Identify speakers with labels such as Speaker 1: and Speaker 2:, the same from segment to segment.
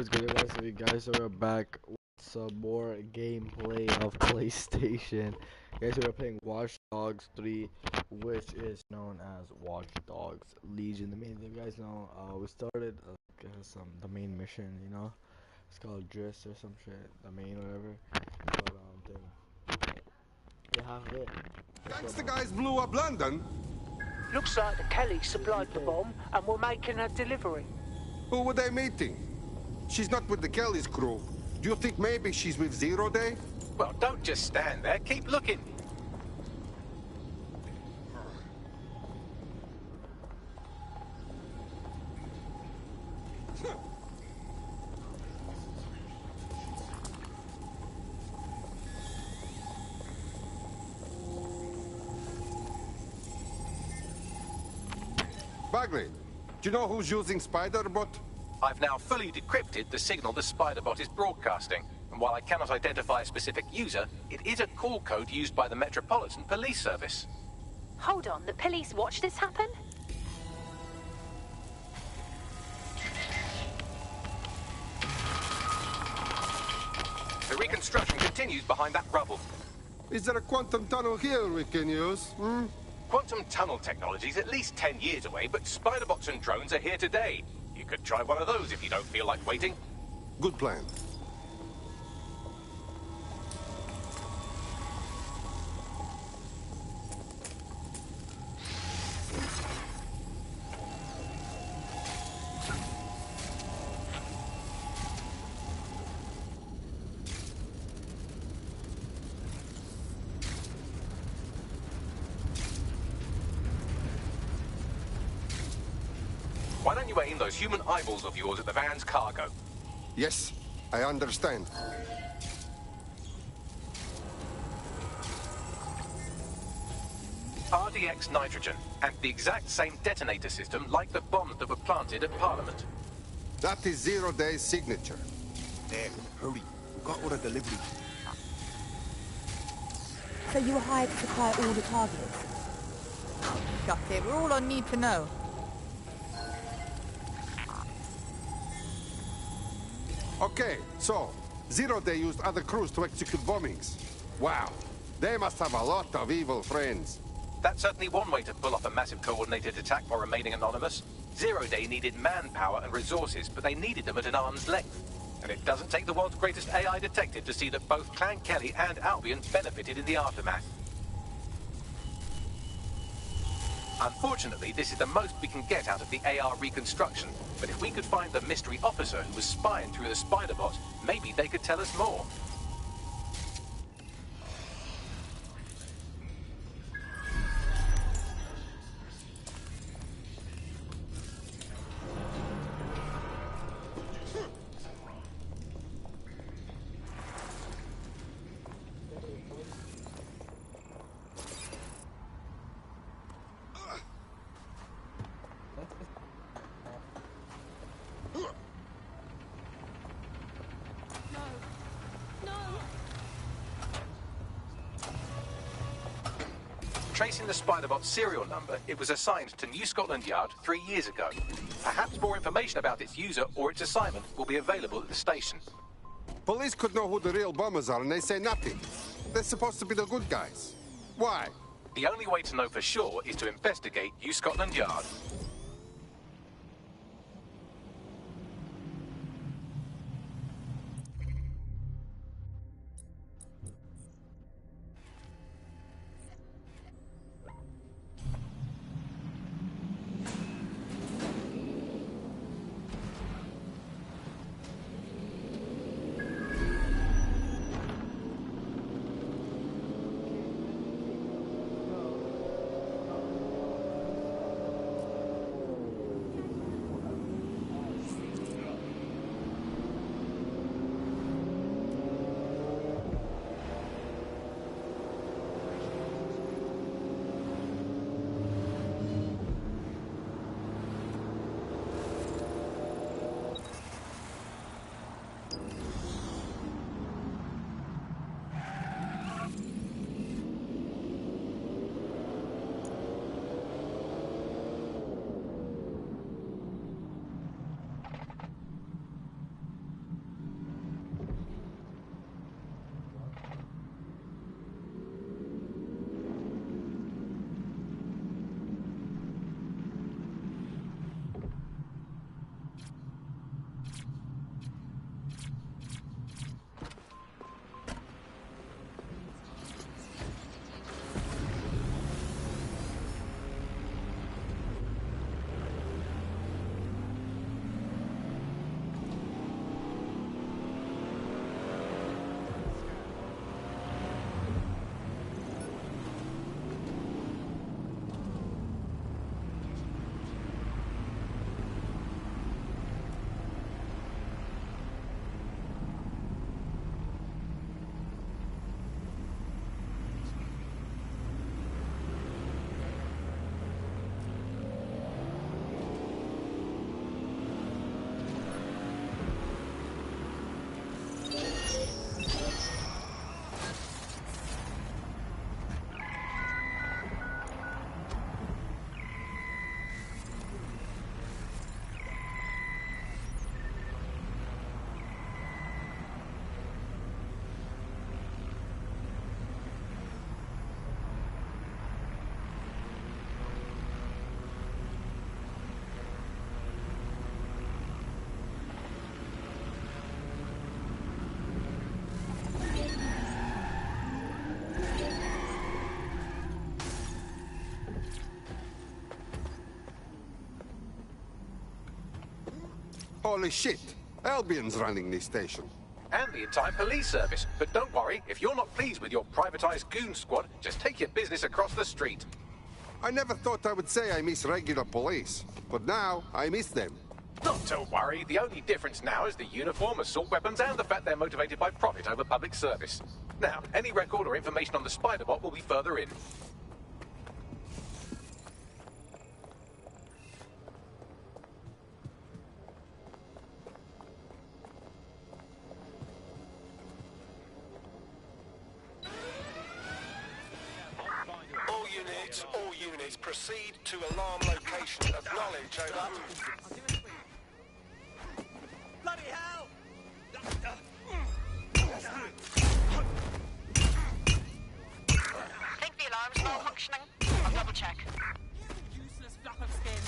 Speaker 1: what's good, guys? So you guys are back with some more gameplay of PlayStation. Guys, we're playing Watch Dogs 3, which is known as Watch Dogs Legion. The main thing you guys know, we started the main mission, it's called Driss or some shit, the main whatever. But thing, you have it.
Speaker 2: Thanks the guys blew up London.
Speaker 3: Looks like the Kellys supplied the bomb and were making a delivery.
Speaker 2: Who were they meeting? She's not with the Kellys crew. Do you think maybe she's with Zero Day?
Speaker 4: Well, don't just stand there. Keep looking.
Speaker 2: Bagley, do you know who's using Spider-Bot?
Speaker 4: I've now fully decrypted the signal the Spider-Bot is broadcasting. And while I cannot identify a specific user, it is a call code used by the Metropolitan Police Service.
Speaker 5: Hold on, the police watch this happen?
Speaker 4: The reconstruction continues behind that rubble.
Speaker 2: Is there a quantum tunnel here we can use?
Speaker 4: Quantum tunnel technology is at least 10 years away, but Spider-Bots and drones are here today. You could try one of those if you don't feel like waiting.
Speaker 2: Good plan.
Speaker 4: Why don't you aim those human eyeballs of yours at the van's cargo?
Speaker 2: Yes, I understand.
Speaker 4: RDX nitrogen, and the exact same detonator system like the bombs that were planted at Parliament.
Speaker 2: That is Zero Day's signature.
Speaker 6: There, hurry. We've got all the delivery.
Speaker 7: So you were hired to supply all the targets? Got it. We're all I need to know.
Speaker 2: Okay, so Zero Day used other crews to execute bombings. Wow, they must have a lot of evil friends.
Speaker 4: That's certainly one way to pull off a massive coordinated attack while remaining anonymous. Zero Day needed manpower and resources, but they needed them at an arm's length. And it doesn't take the world's greatest AI detective to see that both Clan Kelly and Albion benefited in the aftermath. Unfortunately, this is the most we can get out of the AR reconstruction, but if we could find the mystery officer who was spying through the Spider-Bot, maybe they could tell us more. Tracing the Spider-Bot's serial number, it was assigned to New Scotland Yard 3 years ago. Perhaps more information about its user or its assignment will be available at the station.
Speaker 2: Police could know who the real bombers are and they say nothing. They're supposed to be the good guys. Why?
Speaker 4: The only way to know for sure is to investigate New Scotland Yard.
Speaker 2: Holy shit! Albion's running this station.
Speaker 4: And the entire police service. But don't worry, if you're not pleased with your privatized goon squad, just take your business across the street.
Speaker 2: I never thought I would say I miss regular police, but now I miss them.
Speaker 4: Not to worry, the only difference now is the uniform, assault weapons, and the fact they're motivated by profit over public service. Now, any record or information on the spider bot will be further in.
Speaker 8: All units, proceed to alarm location. Acknowledge, over.
Speaker 9: Bloody hell!
Speaker 5: Think the alarm's malfunctioning. I'll double check.
Speaker 9: Useless flap of skin.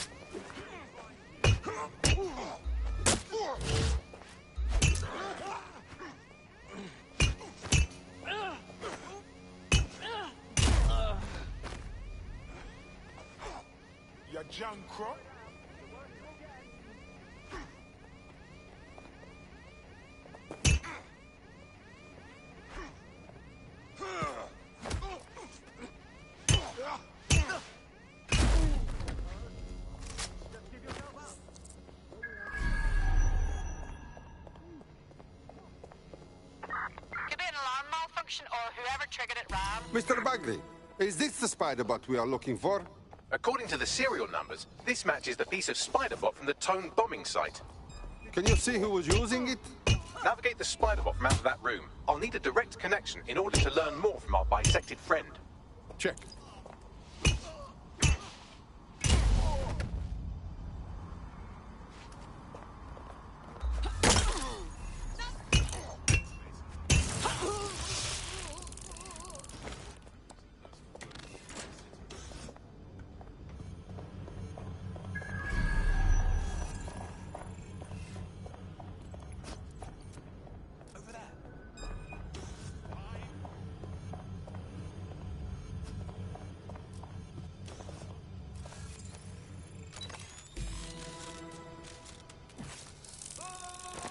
Speaker 8: You junk crop.
Speaker 5: Could be an alarm malfunction or whoever triggered it ran.
Speaker 2: Mr. Bagley, is this the spider bot we are looking for?
Speaker 4: According to the serial numbers, this matches the piece of spider bot from the Tone bombing site.
Speaker 2: Can you see who was using it?
Speaker 4: Navigate the spider bot from out of that room. I'll need a direct connection in order to learn more from our bisected friend.
Speaker 2: Check.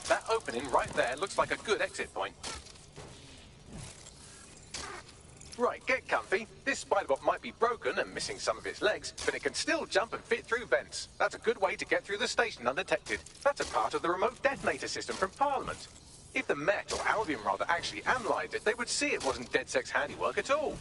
Speaker 4: That opening right there looks like a good exit point. Right, get comfy. This spider bot might be broken and missing some of its legs, but it can still jump and fit through vents. That's a good way to get through the station undetected. That's a part of the remote detonator system from Parliament. If the Met, or Albion rather, actually analysed it, they would see it wasn't DedSec's handiwork at all.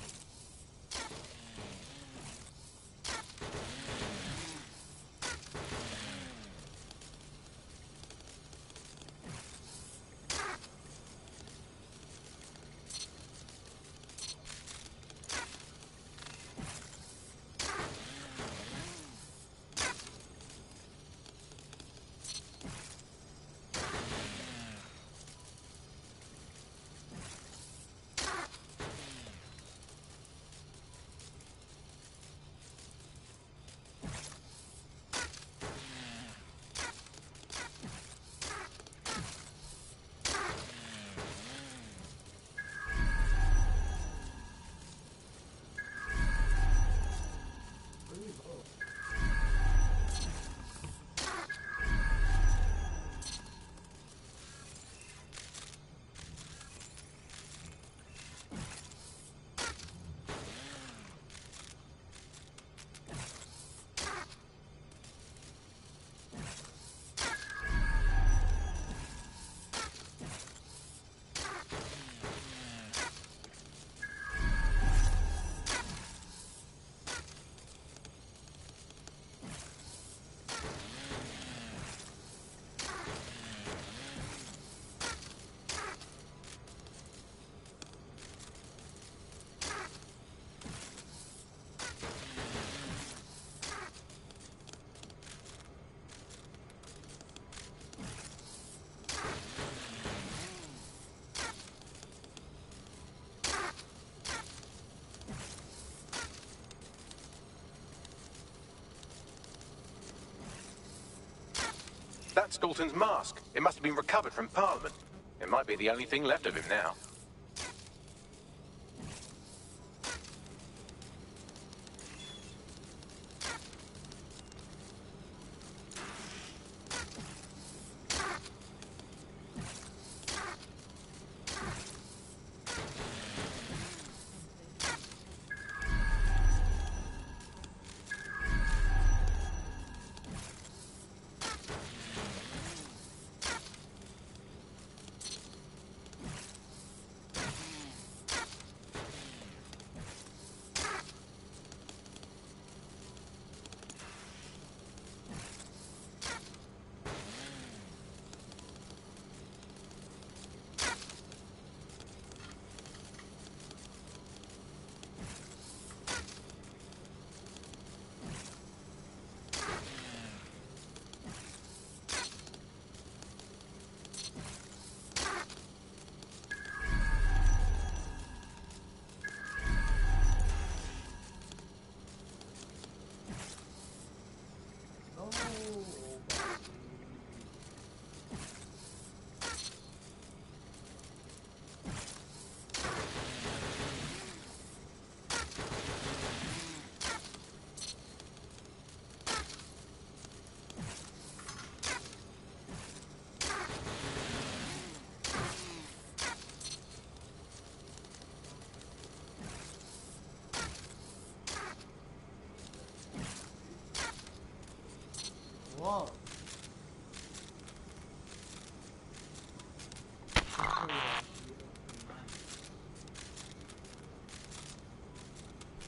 Speaker 4: That's Dalton's mask. It must have been recovered from Parliament. It might be the only thing left of him now.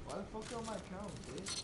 Speaker 1: Why the fuck on my account, bitch?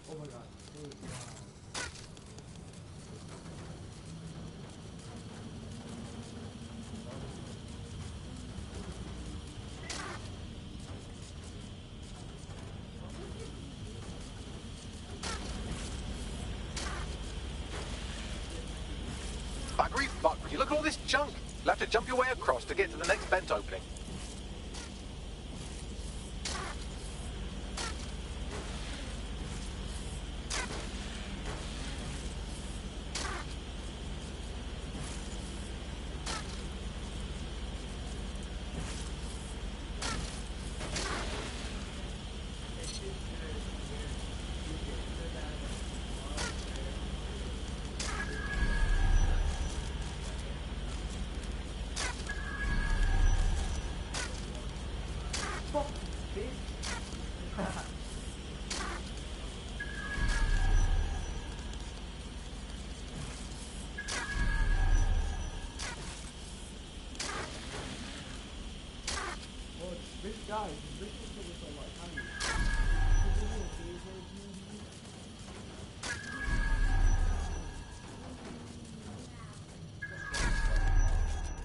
Speaker 1: Oh my god. Hey, wow.
Speaker 4: Buggery fuck, would you look at all this junk? You'll have to jump your way across to get to the next vent opening.
Speaker 1: Guys, this is so much. How do you?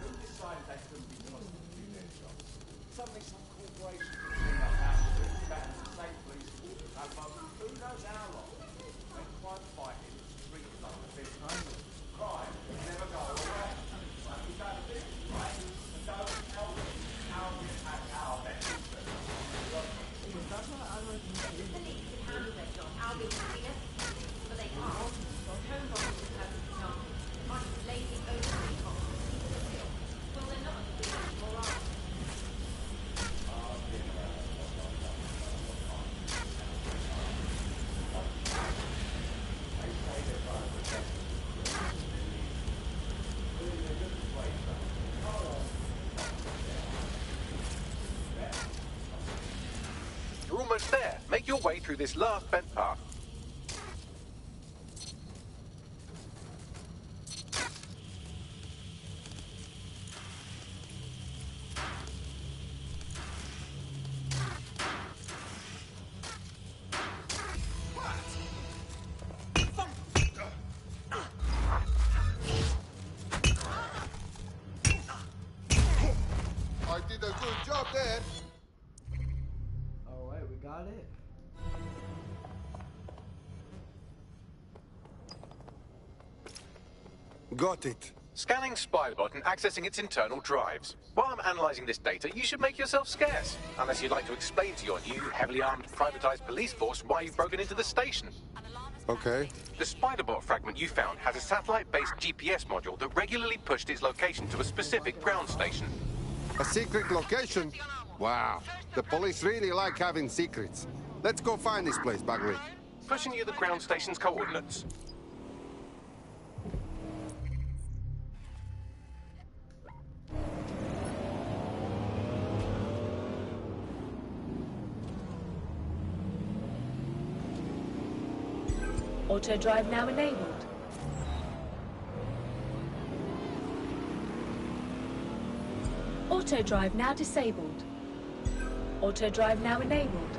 Speaker 8: Who decided they couldn't be trusted to do their job? Suddenly some corporation could clean up houses with bands of state police forces and who knows how long. When crime fighting, street blood, there's crime never go away. Like we don't do it, right? And don't tell me how we attack our best interests.
Speaker 1: That's not I like
Speaker 10: The police can handle their job, I'll be clear. But they can't. Home offices have an example. Might be lazy overly hospitals. Well, they're not as big anymore, are they?
Speaker 4: You're almost there. Make your way through this last vent path.
Speaker 2: I did a good job there.
Speaker 1: Alright, we got it.
Speaker 2: Got it.
Speaker 4: Scanning Spybot and accessing its internal drives. While I'm analysing this data, you should make yourself scarce. Unless you'd like to explain to your new, heavily armed, privatised police force why you've broken into the station.
Speaker 2: Okay.
Speaker 4: The Spiderbot fragment you found has a satellite-based GPS module that regularly pushed its location to a specific ground station.
Speaker 2: A secret location? Wow. The police really like having secrets. Let's go find this place, Bagley.
Speaker 4: Pushing you the ground station's coordinates.
Speaker 11: Auto drive now enabled. Auto drive now disabled. Auto drive now enabled.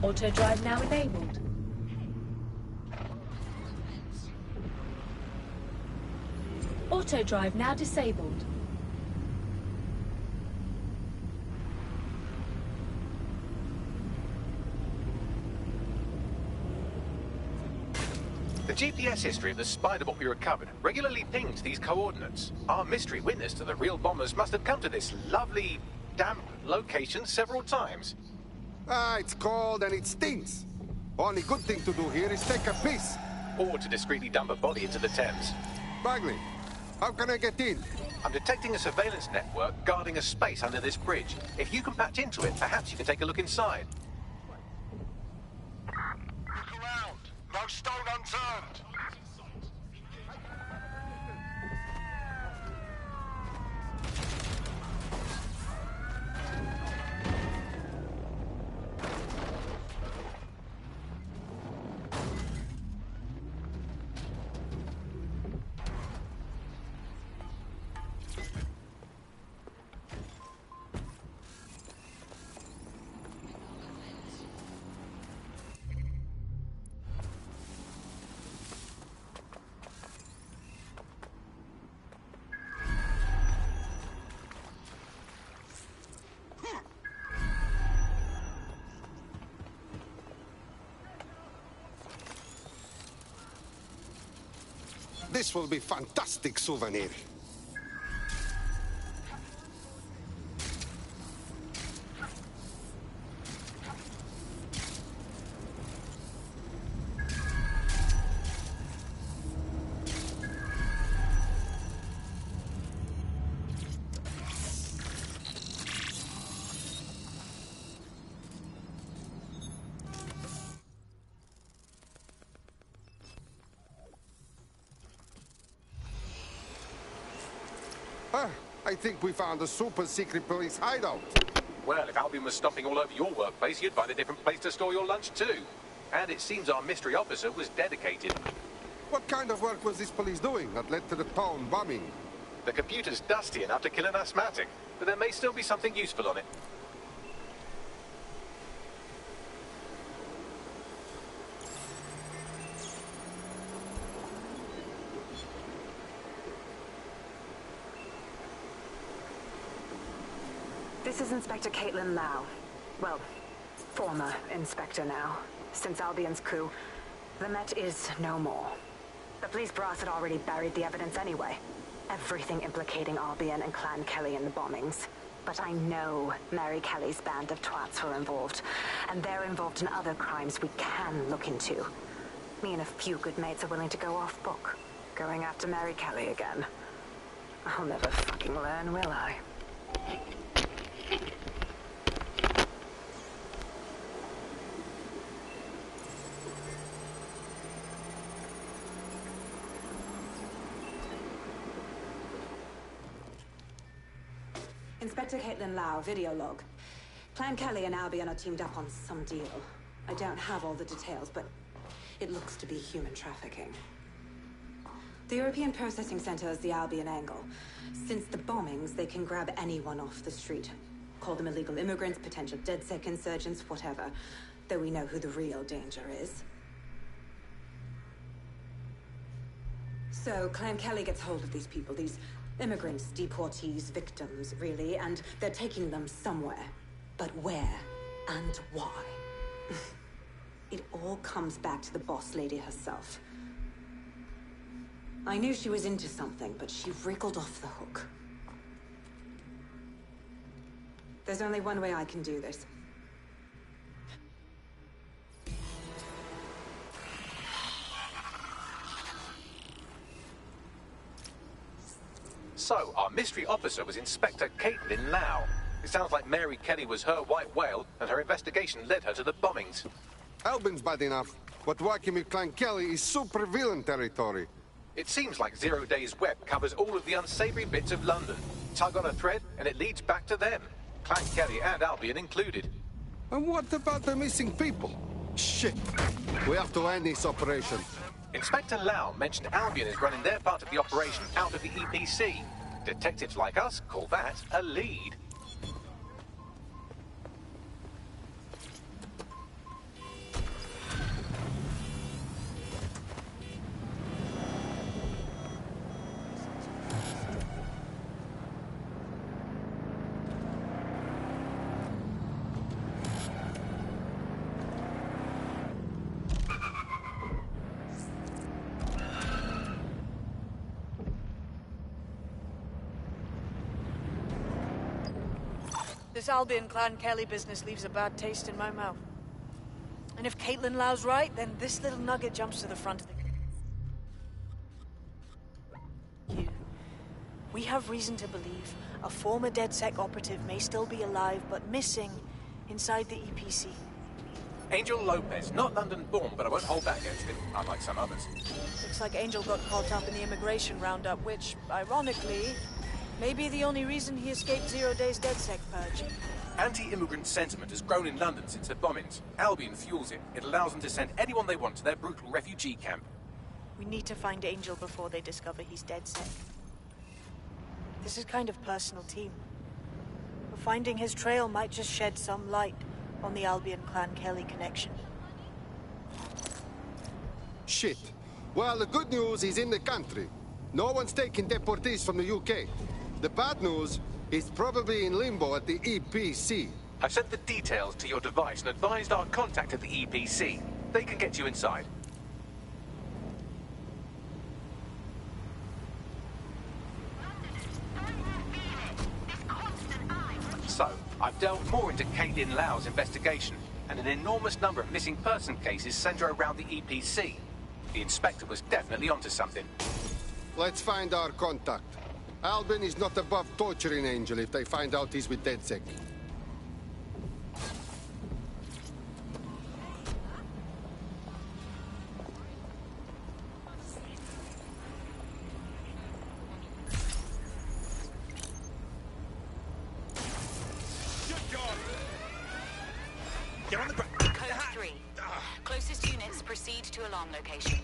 Speaker 11: Auto drive now enabled. Auto drive now disabled.
Speaker 4: The GPS history of the spider bot we recovered regularly pinged these coordinates. Our mystery witness to the real bombers must have come to this lovely, damp location several times.
Speaker 2: Ah, it's cold and it stinks. Only good thing to do here is take a piss.
Speaker 4: Or to discreetly dump a body into the Thames.
Speaker 2: Bagley, how can I get in?
Speaker 4: I'm detecting a surveillance network guarding a space under this bridge. If you can patch into it, perhaps you can take a look inside.
Speaker 6: Look around. No stone unturned.
Speaker 2: This will be fantastic souvenir. I think we found a super secret police hideout.
Speaker 4: Well, if Albion was stomping all over your workplace, you'd find a different place to store your lunch too. And it seems our mystery officer was dedicated.
Speaker 2: What kind of work was this police doing that led to the town bombing?
Speaker 4: The computer's dusty enough to kill an asthmatic, but there may still be something useful on it.
Speaker 12: This is Inspector Caitlin Lau. Well, former Inspector now. Since Albion's coup, the Met is no more. The police brass had already buried the evidence anyway. Everything implicating Albion and Clan Kelly in the bombings. But I know Mary Kelly's band of twats were involved, and they're involved in other crimes we can look into. Me and a few good mates are willing to go off book, going after Mary Kelly again. I'll never fucking learn, will I? Inspector Caitlin Lau, video log. Clan Kelly and Albion are teamed up on some deal. I don't have all the details, but it looks to be human trafficking. The European Processing Center is the Albion angle. Since the bombings, they can grab anyone off the street. Call them illegal immigrants, potential DedSec insurgents, whatever. Though we know who the real danger is. So, Clan Kelly gets hold of these people, these immigrants, deportees, victims, really, and they're taking them somewhere. But where and why? It all comes back to the boss lady herself. I knew she was into something, but she wriggled off the hook. There's only one way I can do this.
Speaker 4: So, our mystery officer was Inspector Caitlin Lau. It sounds like Mary Kelly was her white whale, and her investigation led her to the bombings.
Speaker 2: Albion's bad enough, but working with Clan Kelly is super villain territory.
Speaker 4: It seems like 0 Day's web covers all of the unsavory bits of London. Tug on a thread, and it leads back to them. Clan Kelly and Albion included.
Speaker 2: And what about the missing people? Shit. We have to end this operation.
Speaker 4: Inspector Lau mentioned Albion is running their part of the operation out of the EPC. Detectives like us call that a lead.
Speaker 3: This Albion Clan Kelly business leaves a bad taste in my mouth. And if Caitlin Lau's right, then this little nugget jumps to the front of the queue. We have reason to believe a former DedSec operative may still be alive, but missing inside the EPC.
Speaker 4: Angel Lopez, not London-born, but I won't hold that against him, unlike some others.
Speaker 3: Looks like Angel got caught up in the immigration roundup, which, ironically, may be the only reason he escaped 0 Day's DedSec purge.
Speaker 4: Anti-immigrant sentiment has grown in London since the bombings. Albion fuels it. It allows them to send anyone they want to their brutal refugee camp.
Speaker 3: We need to find Angel before they discover he's DedSec. This is kind of personal team. But finding his trail might just shed some light on the Albion Clan Kelly connection.
Speaker 2: Shit. Well, the good news is in the country. No one's taking deportees from the UK. The bad news is probably in limbo at the EPC.
Speaker 4: I've sent the details to your device and advised our contact at the EPC. They can get you inside. So, I've delved more into Caitlin Lau's investigation, and an enormous number of missing person cases center around the EPC. The inspector was definitely onto something.
Speaker 2: Let's find our contact. Albion is not above torturing Angel if they find out he's with DedSec.
Speaker 6: Get on the ground.
Speaker 5: Code 3. Closest units proceed to alarm location.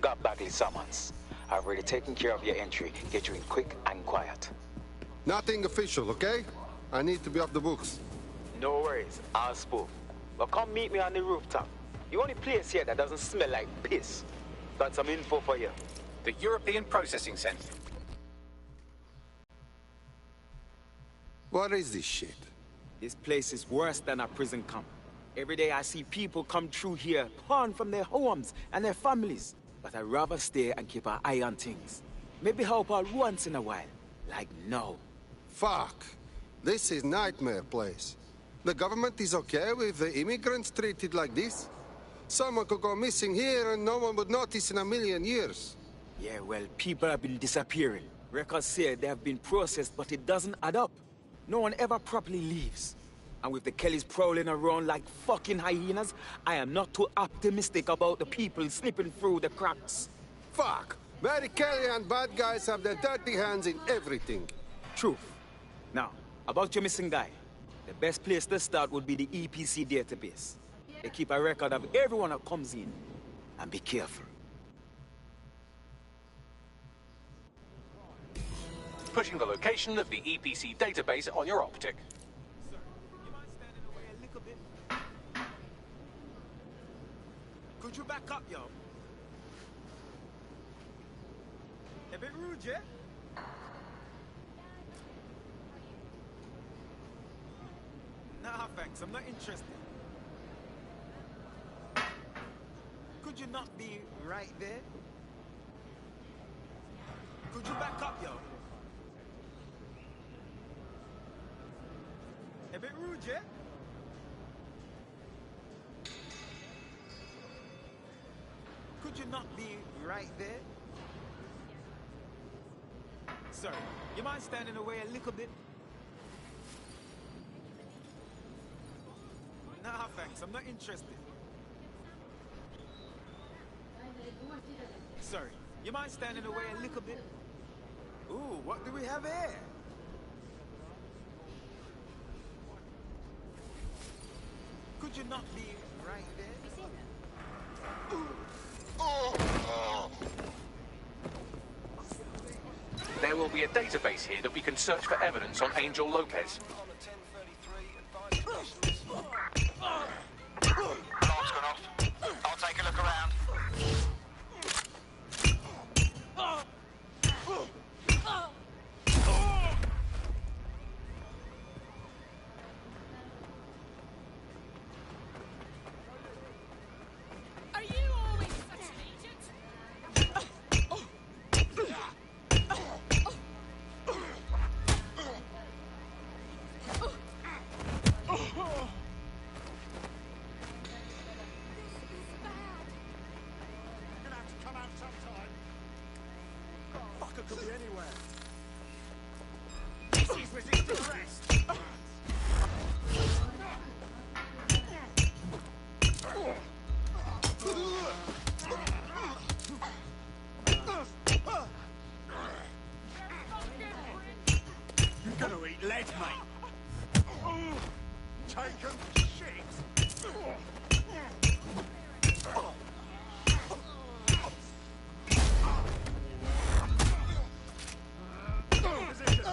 Speaker 13: Got Bagley summons. I've already taken care of your entry. Get you in quick and quiet.
Speaker 2: Nothing official, okay? I need to be off the books.
Speaker 13: No worries, I'll spoof. But come meet me on the rooftop. The only place here that doesn't smell like piss. Got some info for you.
Speaker 4: The European Processing Center.
Speaker 2: What is this shit?
Speaker 13: This place is worse than a prison camp. Every day I see people come through here, torn from their homes and their families. But I'd rather stay and keep an eye on things. Maybe help out once in a while. Like now.
Speaker 2: Fuck. This is nightmare place. The government is okay with the immigrants treated like this? Someone could go missing here and no one would notice in a million years.
Speaker 13: Yeah, well, people have been disappearing. Records say they have been processed, but it doesn't add up. No one ever properly leaves. And with the Kellys prowling around like fucking hyenas, I am not too optimistic about the people slipping through the cracks.
Speaker 2: Fuck! Mary Kelly and bad guys have their dirty hands in everything.
Speaker 13: Truth. Now, about your missing guy. The best place to start would be the EPC database. They keep a record of everyone that comes in. And be careful.
Speaker 4: Pushing the location of the EPC database on your optic.
Speaker 13: you back up, yo? A bit rude, yeah? Nah, thanks. I'm not interested. Could you not be right there? Could you back up, yo? A bit rude, yeah? Could you not be right there? Sorry, you mind standing away a little bit? Nah, thanks. I'm not interested. Sorry, you mind standing away a little bit? Ooh, what do we have here? Could you not be right there?
Speaker 4: There will be a database here that we can search for evidence on Angel Lopez.
Speaker 14: Alarm's gone off. I'll take a look around.
Speaker 9: Are you always such an agent?
Speaker 8: You're gonna have to come out sometime. Fucker could be anywhere. This is resisting arrest. You're gonna eat lead, mate. Take 'em shit. Position.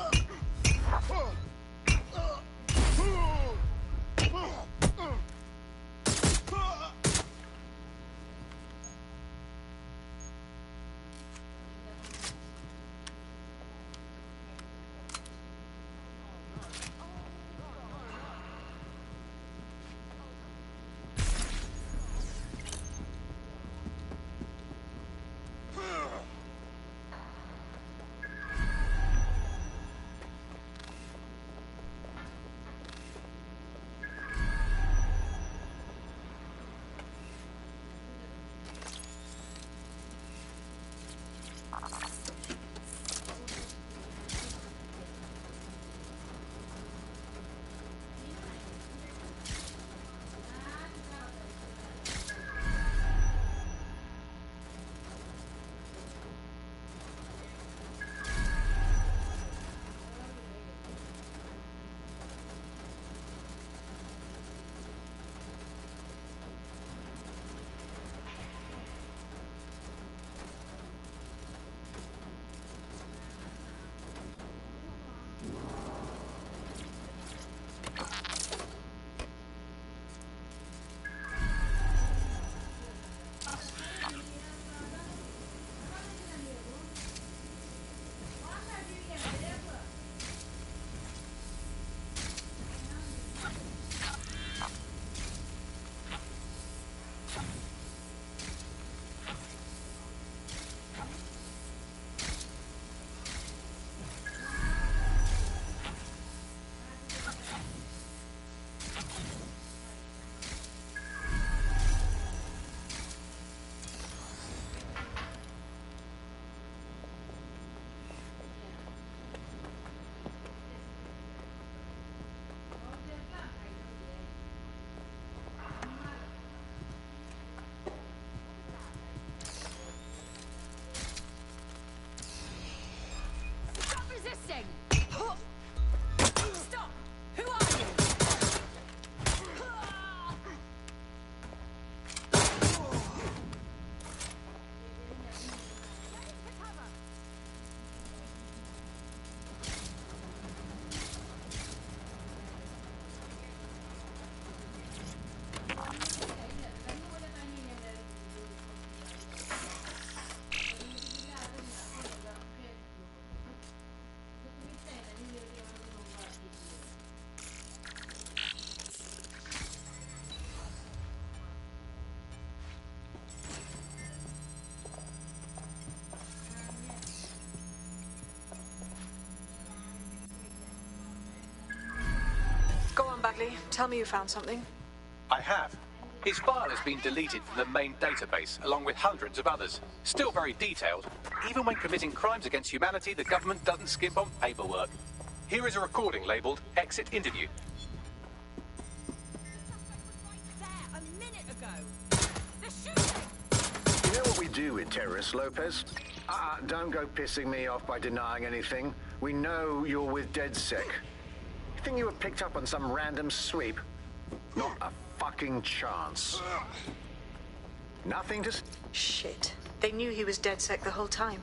Speaker 3: Bagley, tell me you found something.
Speaker 4: I have. His file has been deleted from the main database, along with hundreds of others. Still very detailed. Even when committing crimes against humanity, the government doesn't skimp on paperwork. Here is a recording labelled Exit Interview.
Speaker 14: You know what we do with terrorists, Lopez? Don't go pissing me off by denying anything. We know you're with DedSec. You think you were picked up on some random sweep? Not a fucking chance. Nothing to...
Speaker 3: Shit. They knew he was DedSec the whole time.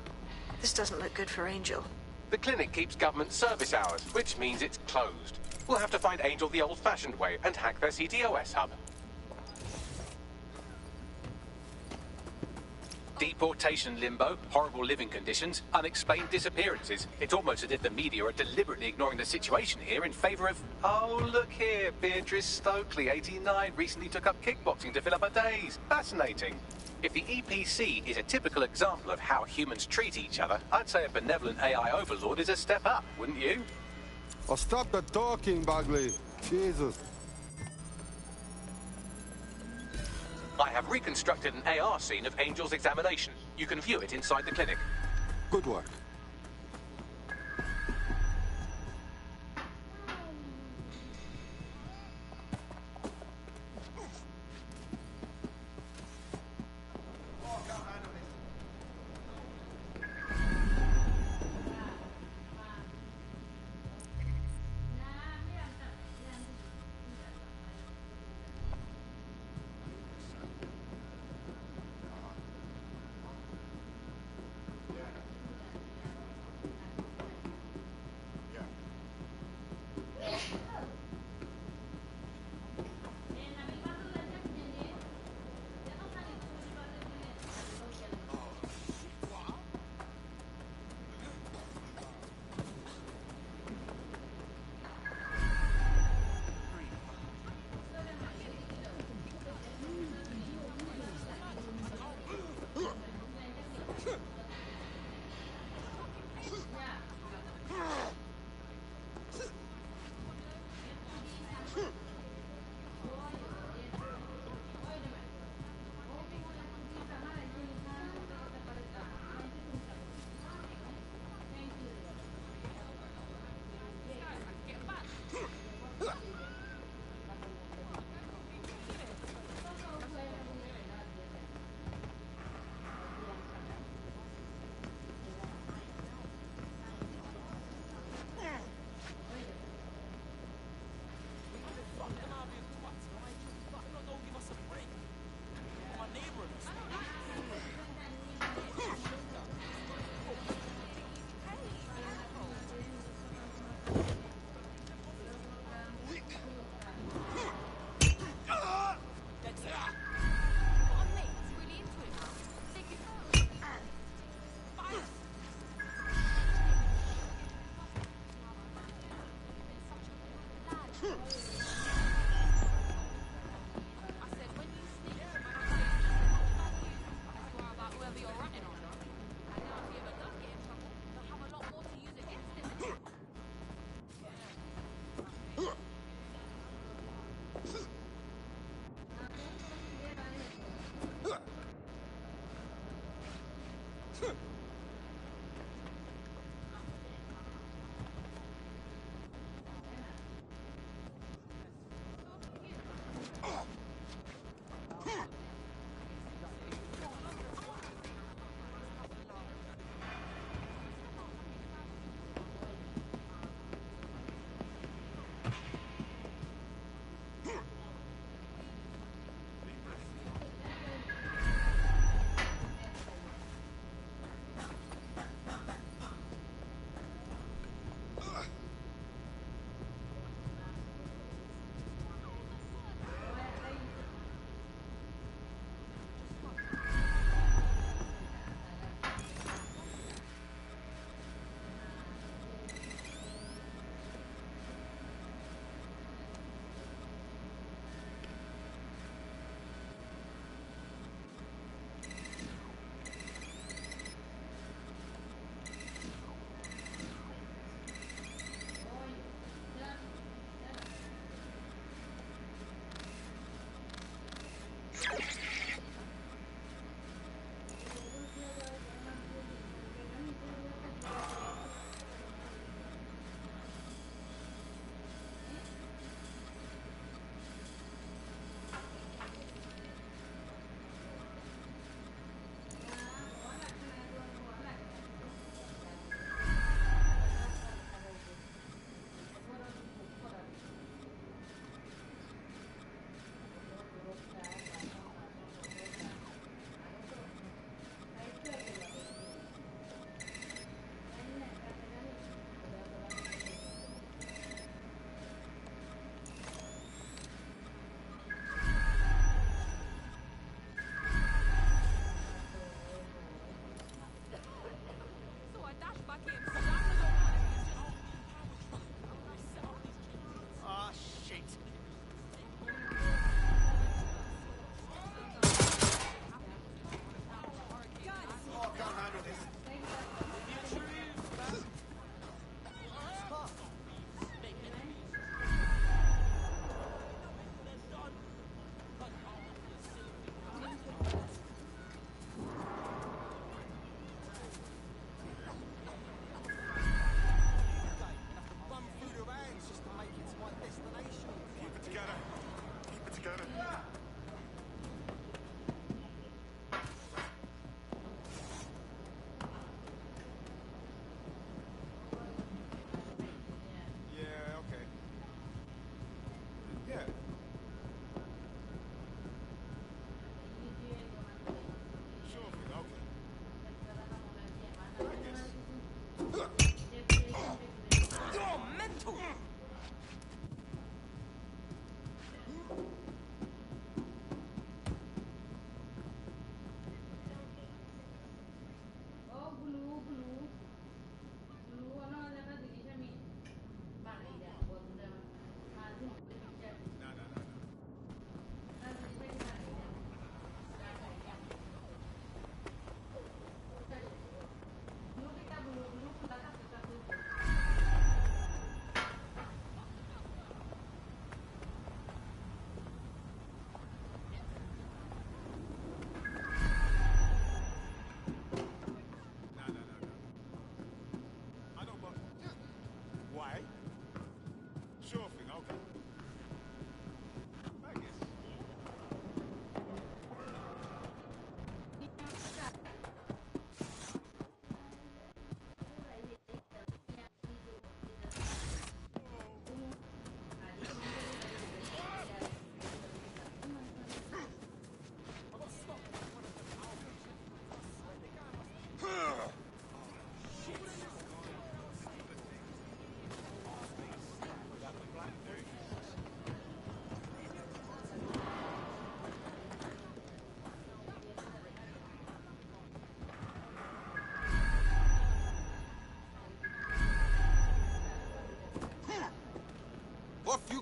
Speaker 3: This doesn't look good for Angel.
Speaker 4: The clinic keeps government service hours, which means it's closed. We'll have to find Angel the old-fashioned way and hack their CTOS hub. Deportation limbo, horrible living conditions, unexplained disappearances. It's almost as if the media are deliberately ignoring the situation here in favour of... Oh, look here, Beatrice Stokely, 89, recently took up kickboxing to fill up her days. Fascinating. If the EPC is a typical example of how humans treat each other, I'd say a benevolent AI overlord is a step up, wouldn't you?
Speaker 2: Oh, stop the talking, Bagley. Jesus.
Speaker 4: I have reconstructed an AR scene of Angel's examination. You can view it inside the clinic.
Speaker 2: Good work.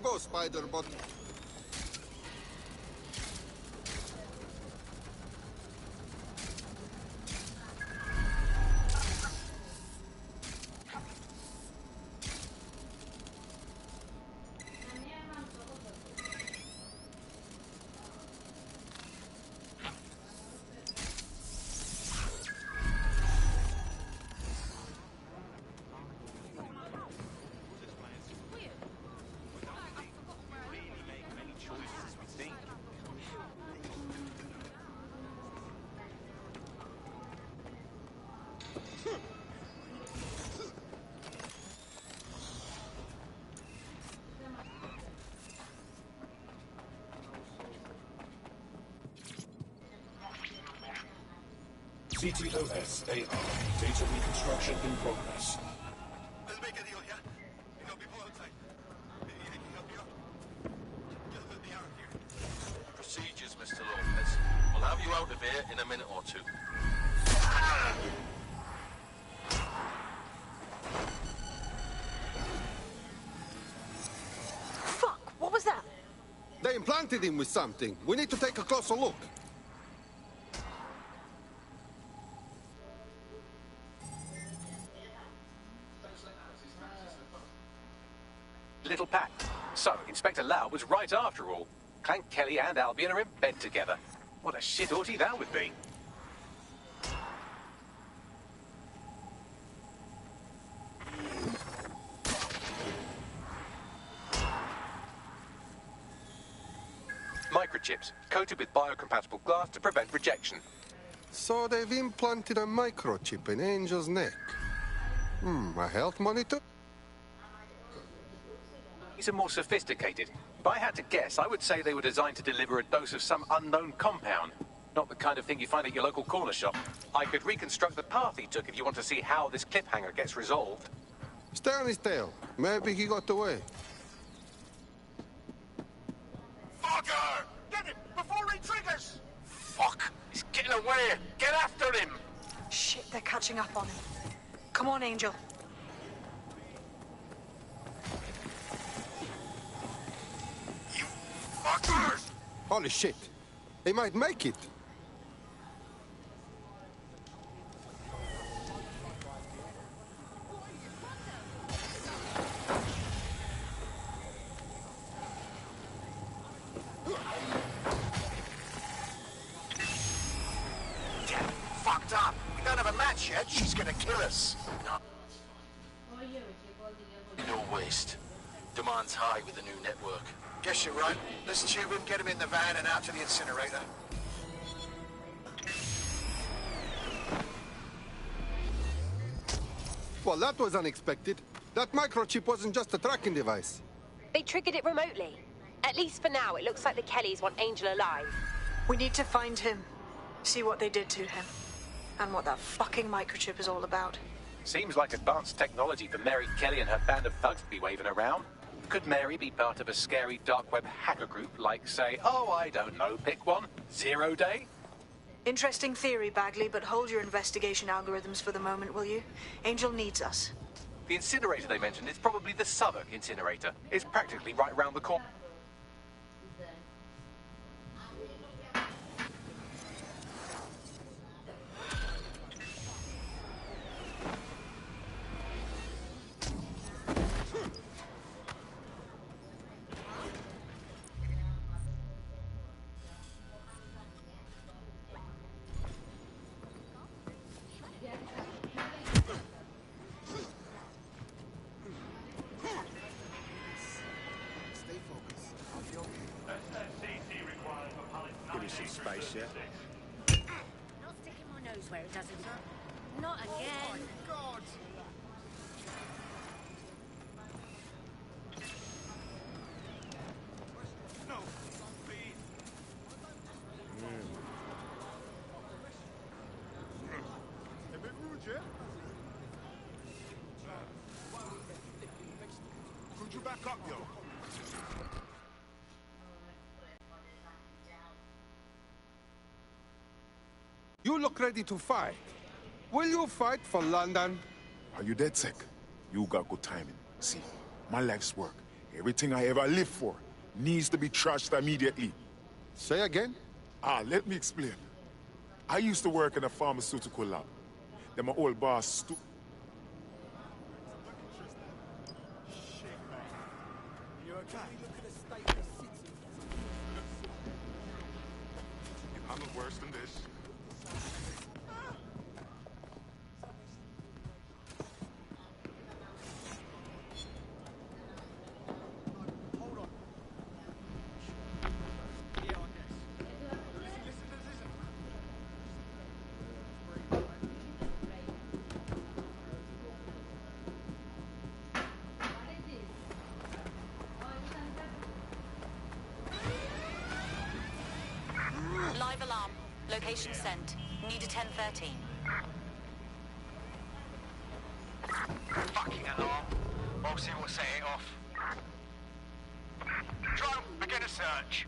Speaker 2: go, Spider, but...
Speaker 15: CTOS AR. Data reconstruction in progress.
Speaker 2: Let's make a deal, yeah? You got people outside. You help me out? Get me out of here.
Speaker 16: Procedures, Mr. Lopez. We'll have you out of here in a minute or two.
Speaker 3: Fuck! What was that?
Speaker 2: They implanted him with something. We need to take a closer look.
Speaker 4: Little Pat. So, Inspector Lau was right after all. Clank Kelly and Albion are in bed together. What a shit orgy that would be. Microchips, coated with biocompatible glass to prevent rejection.
Speaker 2: So they've implanted a microchip in Angel's neck. A health monitor?
Speaker 4: These are more sophisticated. If I had to guess, I would say they were designed to deliver a dose of some unknown compound. Not the kind of thing you find at your local corner shop. I could reconstruct the path he took if you want to see how this cliffhanger gets resolved.
Speaker 2: Stay on his tail. Maybe he got away.
Speaker 16: Fucker! Get him before he triggers! Fuck! He's getting away! Get after him!
Speaker 3: Shit, they're catching up on him. Come on, Angel.
Speaker 16: You fuckers!
Speaker 2: Holy shit. He might make it.
Speaker 16: Fucked up! We don't have a match yet. She's gonna kill us. No waste. Demand's high with the new network.
Speaker 17: Guess you're right. Let's tube him, get him in the van and out to the incinerator.
Speaker 2: Well, that was unexpected. That microchip wasn't just a tracking device.
Speaker 10: They triggered it remotely. At least for now, it looks like the Kellys want Angel alive.
Speaker 3: We need to find him. See what they did to him. And what that fucking microchip is all about.
Speaker 4: Seems like advanced technology for Mary Kelly and her band of thugs to be waving around. Could Mary be part of a scary dark web hacker group like, say, oh, I don't know, pick one, 0 Day?
Speaker 3: Interesting theory, Bagley, but hold your investigation algorithms for the moment, will you? Angel needs us.
Speaker 4: The incinerator they mentioned is probably the Southwark incinerator. It's practically right around the corner.
Speaker 13: Give me some space, yeah?
Speaker 9: Not sticking my nose where it doesn't. Not again.
Speaker 17: God!
Speaker 16: No, please.
Speaker 17: A bit rude, yeah?
Speaker 16: Could you back up, yo?
Speaker 2: You look ready to fight. Will you fight for London?
Speaker 18: Are you dead sick? You got good timing. See, my life's work Everything I ever lived for needs to be trashed immediately.
Speaker 2: Say again?
Speaker 18: Let me explain. I used to work in a pharmaceutical lab. Then my old boss
Speaker 8: You okay? Look at the state of the city.
Speaker 18: You handled worse than this.
Speaker 5: Live alarm. Location sent. Need a 1013.
Speaker 17: Fucking alarm. We'll see what set it off. Drone, begin a search.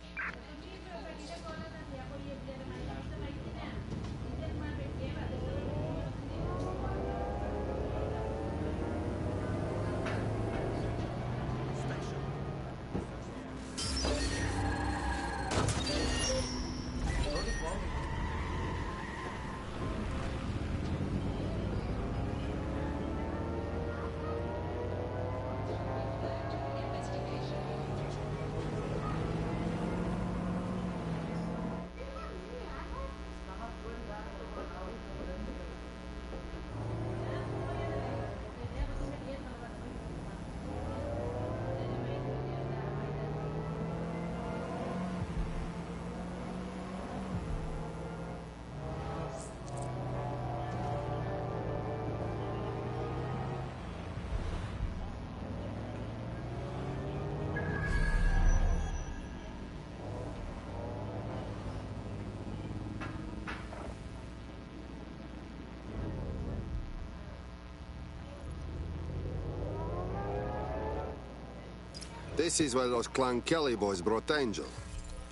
Speaker 2: This is where those Clan Kelly boys brought Angel.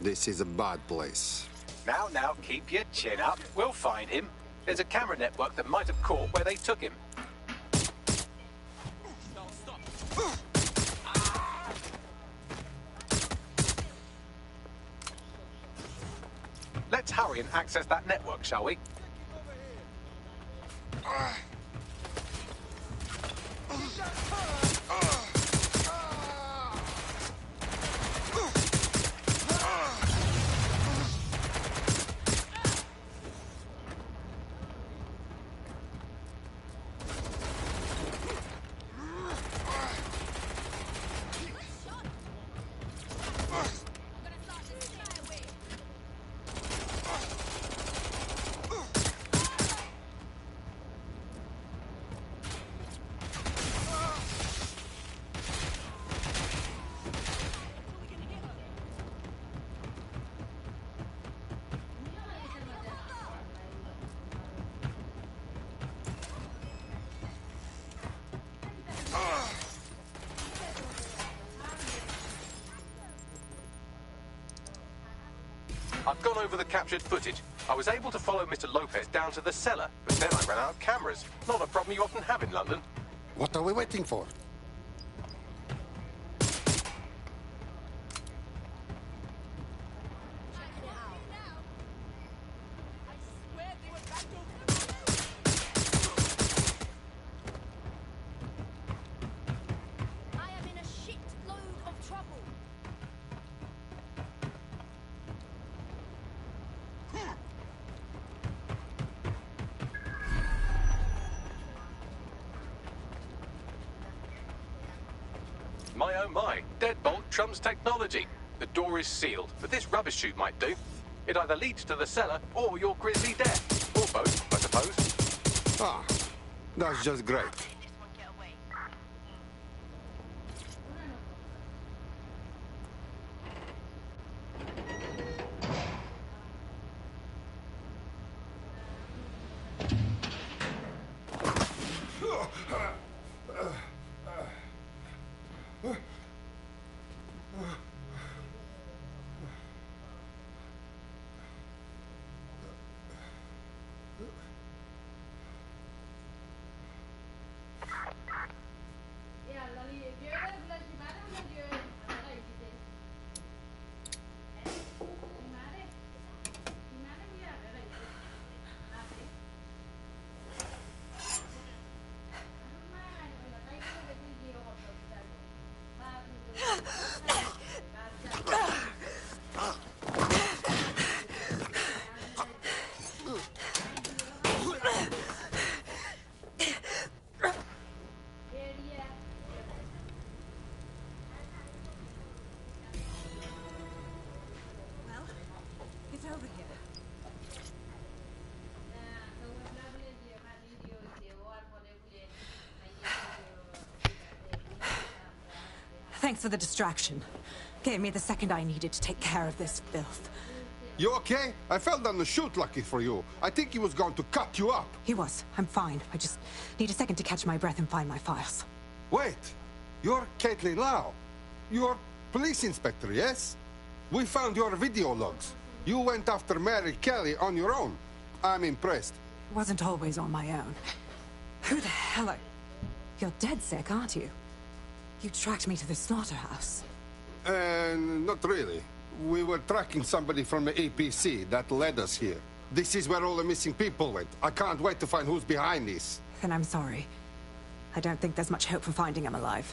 Speaker 2: This is a bad place.
Speaker 4: Now, keep your chin up. We'll find him. There's a camera network that might have caught where they took him. Let's hurry and access that network, shall we? I've gone over the captured footage. I was able to follow Mr. Lopez down to the cellar, but then I ran out of cameras. Not a problem you often have in London.
Speaker 2: What are we waiting for?
Speaker 4: My oh my, deadbolt trumps technology. The door is sealed, but this rubbish chute might do. It either leads to the cellar or your grisly death. Or both, I suppose.
Speaker 2: Ah, that's just great.
Speaker 12: Thanks for the distraction. Gave me the second I needed to take care of this filth.
Speaker 2: You okay? I fell down the chute, lucky for you. I think he was going to cut you up.
Speaker 12: He was. I'm fine. I just need a second to catch my breath and find my files.
Speaker 2: Wait. You're Caitlin Lau. You're police inspector, yes? We found your video logs. You went after Mary Kelly on your own. I'm impressed.
Speaker 12: Wasn't always on my own. Who the hell are... You're dead sick, aren't you? You tracked me to the slaughterhouse.
Speaker 2: Not really. We were tracking somebody from the APC that led us here. This is where all the missing people went. I can't wait to find who's behind this.
Speaker 12: Then I'm sorry. I don't think there's much hope for finding him alive.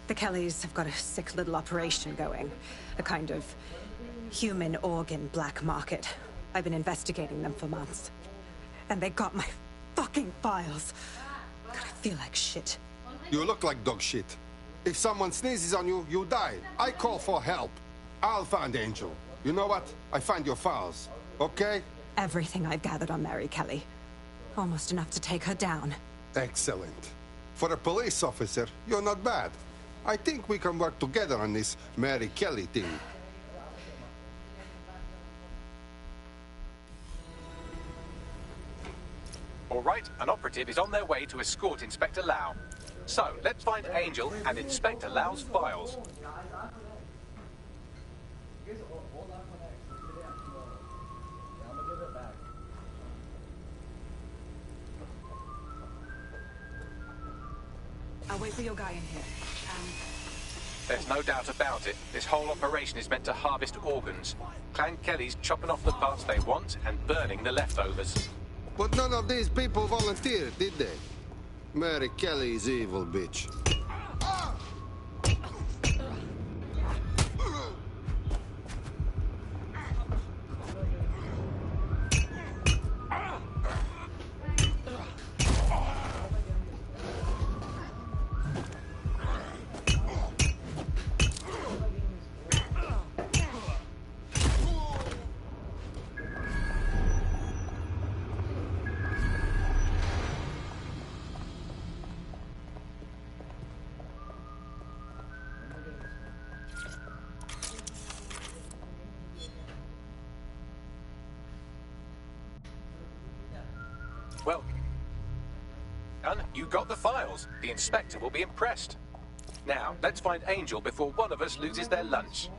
Speaker 12: The Kellys have got a sick little operation going. A kind of human organ black market. I've been investigating them for months. And they got my fucking files. God, I feel like shit.
Speaker 2: You look like dog shit. If someone sneezes on you, you die. I call for help. I'll find Angel. You know what? I find your files, okay?
Speaker 12: Everything I've gathered on Mary Kelly. Almost enough to take her down.
Speaker 2: Excellent. For a police officer, you're not bad. I think we can work together on this Mary Kelly thing.
Speaker 4: All right, an operative is on their way to escort Inspector Lau. So, let's find Angel and Inspector Lau's files.
Speaker 12: I'll wait for your guy in here.
Speaker 4: There's no doubt about it. This whole operation is meant to harvest organs. Clan Kelly's chopping off the parts they want and burning the leftovers.
Speaker 2: But none of these people volunteered, did they? Mary Kelly's evil bitch.
Speaker 4: Well, done. You got the files. The inspector will be impressed. Now, let's find Angel before one of us loses their lunch.